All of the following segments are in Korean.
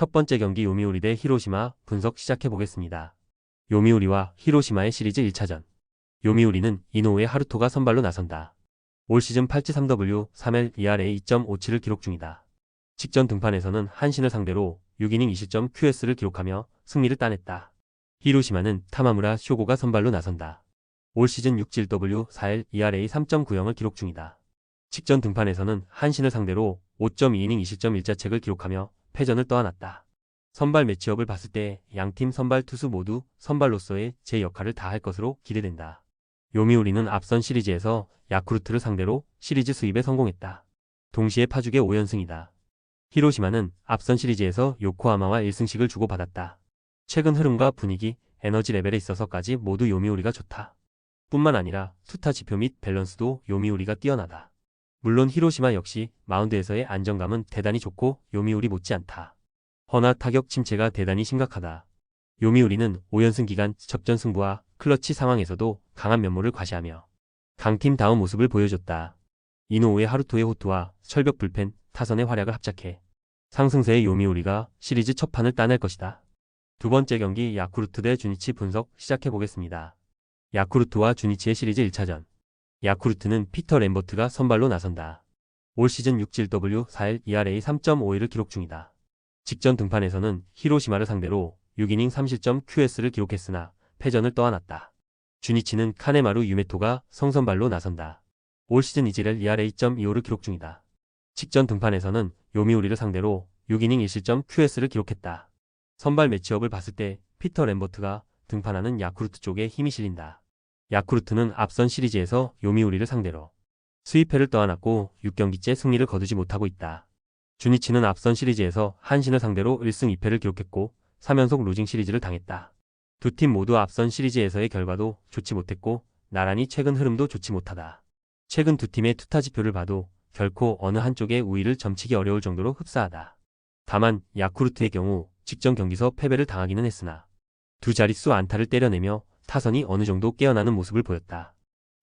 첫 번째 경기 요미우리 대 히로시마 분석 시작해보겠습니다. 요미우리와 히로시마의 시리즈 1차전. 요미우리는 이노우에 하루토가 선발로 나선다. 올 시즌 8지 3W 3L ERA 2.57을 기록 중이다. 직전 등판에서는 한신을 상대로 6이닝 2실점 QS를 기록하며 승리를 따냈다. 히로시마는 타마무라 쇼고가 선발로 나선다. 올 시즌 6지1W 4L ERA 3.90을 기록 중이다. 직전 등판에서는 한신을 상대로 5.2이닝 2실점 1자책을 기록하며 패전을 떠안았다. 선발 매치업을 봤을 때 양팀 선발 투수 모두 선발로서의 제 역할을 다할 것으로 기대된다. 요미우리는 앞선 시리즈에서 야쿠르트를 상대로 시리즈 수입에 성공했다. 동시에 파죽의 5연승이다. 히로시마는 앞선 시리즈에서 요코하마와 1승씩을 주고받았다. 최근 흐름과 분위기, 에너지 레벨에 있어서까지 모두 요미우리가 좋다. 뿐만 아니라 투타 지표 및 밸런스도 요미우리가 뛰어나다. 물론 히로시마 역시 마운드에서의 안정감은 대단히 좋고 요미우리 못지않다. 허나 타격 침체가 대단히 심각하다. 요미우리는 5연승 기간 접전 승부와 클러치 상황에서도 강한 면모를 과시하며 강팀다운 모습을 보여줬다. 이노우의 하루토의 호투와 철벽 불펜, 타선의 활약을 합작해 상승세의 요미우리가 시리즈 첫 판을 따낼 것이다. 두 번째 경기 야쿠르트 대 주니치 분석 시작해보겠습니다. 야쿠르트와 주니치의 시리즈 1차전. 야쿠르트는 피터 램버트가 선발로 나선다. 올 시즌 6지1W 4L ERA 3.51을 기록 중이다. 직전 등판에서는 히로시마를 상대로 6이닝 3실점 QS를 기록했으나 패전을 떠안았다. 주니치는 카네마루 유메토가 성선발로 나선다. 올 시즌 2지1L ERA 2.25를 기록 중이다. 직전 등판에서는 요미우리를 상대로 6이닝 1실점 QS를 기록했다. 선발 매치업을 봤을 때 피터 램버트가 등판하는 야쿠르트 쪽에 힘이 실린다. 야쿠르트는 앞선 시리즈에서 요미우리를 상대로 수입회를 떠안았고 6경기째 승리를 거두지 못하고 있다. 주니치는 앞선 시리즈에서 한신을 상대로 1승 2패를 기록했고 3연속 루징 시리즈를 당했다. 두 팀 모두 앞선 시리즈에서의 결과도 좋지 못했고 나란히 최근 흐름도 좋지 못하다. 최근 두 팀의 투타 지표를 봐도 결코 어느 한쪽의 우위를 점치기 어려울 정도로 흡사하다. 다만 야쿠르트의 경우 직전 경기서 패배를 당하기는 했으나 두 자릿수 안타를 때려내며 타선이 어느 정도 깨어나는 모습을 보였다.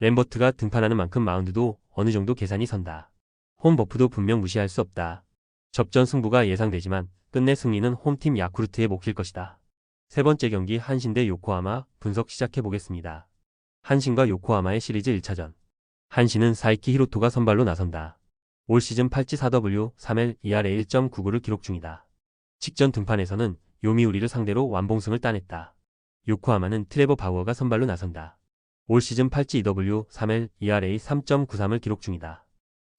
램버트가 등판하는 만큼 마운드도 어느 정도 계산이 선다. 홈 버프도 분명 무시할 수 없다. 접전 승부가 예상되지만 끝내 승리는 홈팀 야쿠르트의 몫일 것이다. 세 번째 경기 한신 대 요코하마 분석 시작해보겠습니다. 한신과 요코하마의 시리즈 1차전. 한신은 사이키 히로토가 선발로 나선다. 올 시즌 8지 4W 3L ERA 1.99를 기록 중이다. 직전 등판에서는 요미우리를 상대로 완봉승을 따냈다. 요코하마는 트레버 바우어가 선발로 나선다. 올 시즌 8지 2W 3L ERA 3.93을 기록 중이다.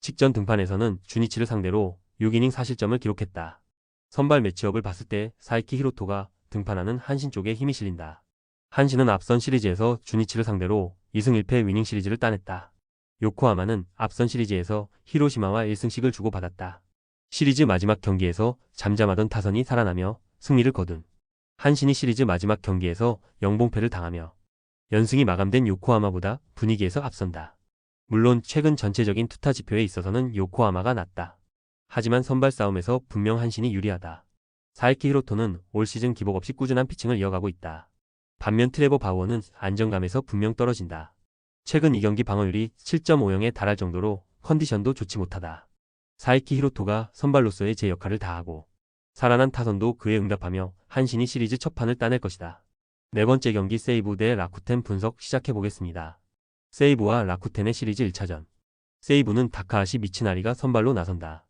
직전 등판에서는 주니치를 상대로 6이닝 4실점을 기록했다. 선발 매치업을 봤을 때 사이키 히로토가 등판하는 한신 쪽에 힘이 실린다. 한신은 앞선 시리즈에서 주니치를 상대로 2승 1패 위닝 시리즈를 따냈다. 요코하마는 앞선 시리즈에서 히로시마와 1승씩을 주고받았다. 시리즈 마지막 경기에서 잠잠하던 타선이 살아나며 승리를 거둔 한신이 시리즈 마지막 경기에서 영봉패를 당하며 연승이 마감된 요코하마보다 분위기에서 앞선다. 물론 최근 전체적인 투타 지표에 있어서는 요코하마가 낫다. 하지만 선발 싸움에서 분명 한신이 유리하다. 사이키 히로토는 올 시즌 기복 없이 꾸준한 피칭을 이어가고 있다. 반면 트레버 바우어는 안정감에서 분명 떨어진다. 최근 2경기 방어율이 7.50에 달할 정도로 컨디션도 좋지 못하다. 사이키 히로토가 선발로서의 제 역할을 다하고 살아난 타선도 그에 응답하며 한신이 시리즈 첫 판을 따낼 것이다. 네 번째 경기 세이부 대 라쿠텐 분석 시작해보겠습니다. 세이부와 라쿠텐의 시리즈 1차전. 세이부는 다카하시 미치나리가 선발로 나선다.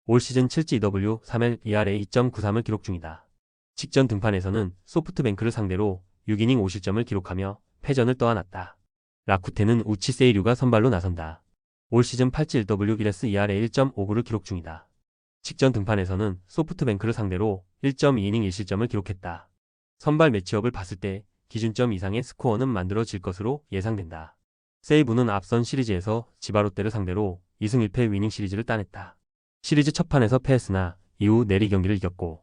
올 시즌 7지 2W 3L ERA 2.93을 기록 중이다. 직전 등판에서는 소프트뱅크를 상대로 6이닝 5실점을 기록하며 패전을 떠안았다. 라쿠텐은 우치 세이류가 선발로 나선다. 올 시즌 8지 1W 1S ERA 1.59를 기록 중이다. 직전 등판에서는 소프트뱅크를 상대로 1.2이닝 1실점을 기록했다. 선발 매치업을 봤을 때 기준점 이상의 스코어는 만들어질 것으로 예상된다. 세이부는 앞선 시리즈에서 지바롯데를 상대로 2승 1패 위닝 시리즈를 따냈다. 시리즈 첫 판에서 패했으나 이후 내리 경기를 이겼고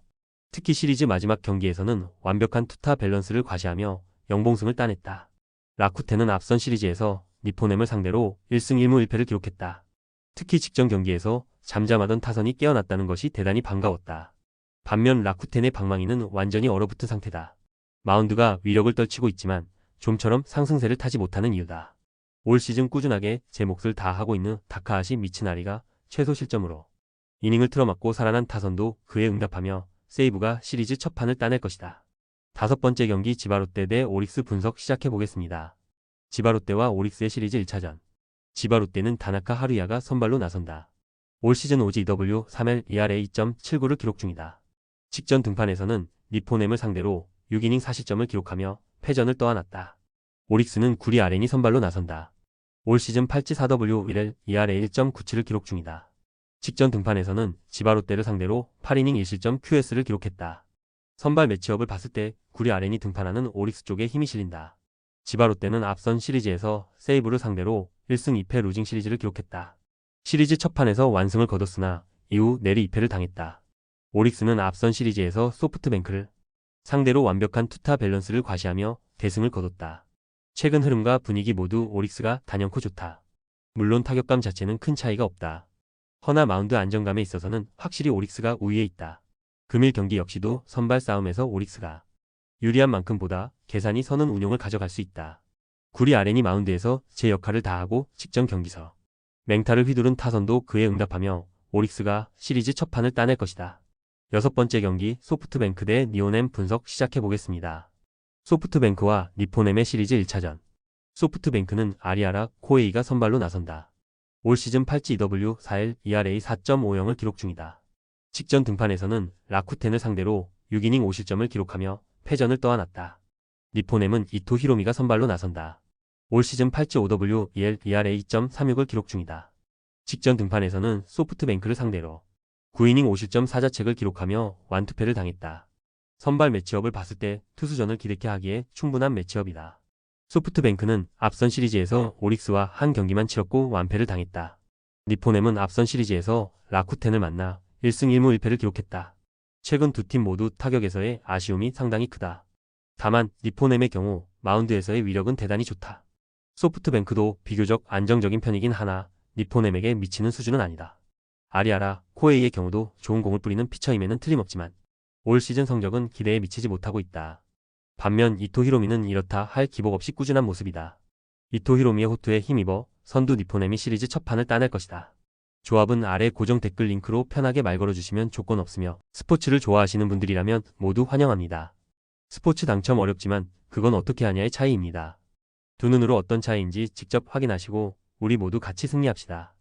특히 시리즈 마지막 경기에서는 완벽한 투타 밸런스를 과시하며 영봉승을 따냈다. 라쿠텐은 앞선 시리즈에서 니포넴을 상대로 1승 1무 1패를 기록했다. 특히 직전 경기에서 잠잠하던 타선이 깨어났다는 것이 대단히 반가웠다. 반면 라쿠텐의 방망이는 완전히 얼어붙은 상태다. 마운드가 위력을 떨치고 있지만 좀처럼 상승세를 타지 못하는 이유다. 올 시즌 꾸준하게 제 몫을 다하고 있는 다카하시 미치나리가 최소 실점으로 이닝을 틀어막고 살아난 타선도 그에 응답하며 세이브가 시리즈 첫 판을 따낼 것이다. 다섯 번째 경기 지바롯데 대 오릭스 분석 시작해보겠습니다. 지바롯데와 오릭스의 시리즈 1차전. 지바롯데는 다나카 하루야가 선발로 나선다. 올 시즌 OGW 3할 ERA 2.79를 기록 중이다. 직전 등판에서는 니포넴을 상대로 6이닝 4실점을 기록하며 패전을 떠안았다. 오릭스는 구리 아렌이 선발로 나선다. 올 시즌 8지 4W 1할 ERA 1.97을 기록 중이다. 직전 등판에서는 지바롯데를 상대로 8이닝 1실점 QS를 기록했다. 선발 매치업을 봤을 때 구리 아렌이 등판하는 오릭스 쪽에 힘이 실린다. 지바롯데는 앞선 시리즈에서 세이브를 상대로 1승 2패 루징 시리즈를 기록했다. 시리즈 첫 판에서 완승을 거뒀으나 이후 내리 2패를 당했다. 오릭스는 앞선 시리즈에서 소프트뱅크를 상대로 완벽한 투타 밸런스를 과시하며 대승을 거뒀다. 최근 흐름과 분위기 모두 오릭스가 단연코 좋다. 물론 타격감 자체는 큰 차이가 없다. 허나 마운드 안정감에 있어서는 확실히 오릭스가 우위에 있다. 금일 경기 역시도 선발 싸움에서 오릭스가 유리한 만큼보다 계산이 서는 운용을 가져갈 수 있다. 구리 아렌이 마운드에서 제 역할을 다하고 직전 경기서 맹타를 휘두른 타선도 그에 응답하며 오릭스가 시리즈 첫 판을 따낼 것이다. 여섯 번째 경기 소프트뱅크 대 니포넴 분석 시작해보겠습니다. 소프트뱅크와 니포넴의 시리즈 1차전. 소프트뱅크는 아리아라 코에이가 선발로 나선다. 올 시즌 8지 2W 4할 ERA 4.50을 기록 중이다. 직전 등판에서는 라쿠텐을 상대로 6이닝 5실점을 기록하며 패전을 떠안았다. 니포넴은 이토 히로미가 선발로 나선다. 올 시즌 8지 5W 2할 ERA 2.36을 기록 중이다. 직전 등판에서는 소프트뱅크를 상대로 9이닝 5실점 4자책을 기록하며 완투패를 당했다. 선발 매치업을 봤을 때 투수전을 기대케 하기에 충분한 매치업이다. 소프트뱅크는 앞선 시리즈에서 오릭스와 한 경기만 치렀고 완패를 당했다. 니포넴은 앞선 시리즈에서 라쿠텐을 만나 1승 1무 1패를 기록했다. 최근 두 팀 모두 타격에서의 아쉬움이 상당히 크다. 다만 니포넴의 경우 마운드에서의 위력은 대단히 좋다. 소프트뱅크도 비교적 안정적인 편이긴 하나 니포넴에게 미치는 수준은 아니다. 아리아라 코에이의 경우도 좋은 공을 뿌리는 피처임에는 틀림없지만 올 시즌 성적은 기대에 미치지 못하고 있다. 반면 이토 히로미는 이렇다 할 기복 없이 꾸준한 모습이다. 이토 히로미의 호투에 힘입어 선두 니포넴이 시리즈 첫 판을 따낼 것이다. 조합은 아래 고정 댓글 링크로 편하게 말 걸어주시면 조건 없으며 스포츠를 좋아하시는 분들이라면 모두 환영합니다. 스포츠 당첨 어렵지만 그건 어떻게 하냐의 차이입니다. 두 눈으로 어떤 차이인지 직접 확인하시고 우리 모두 같이 승리합시다.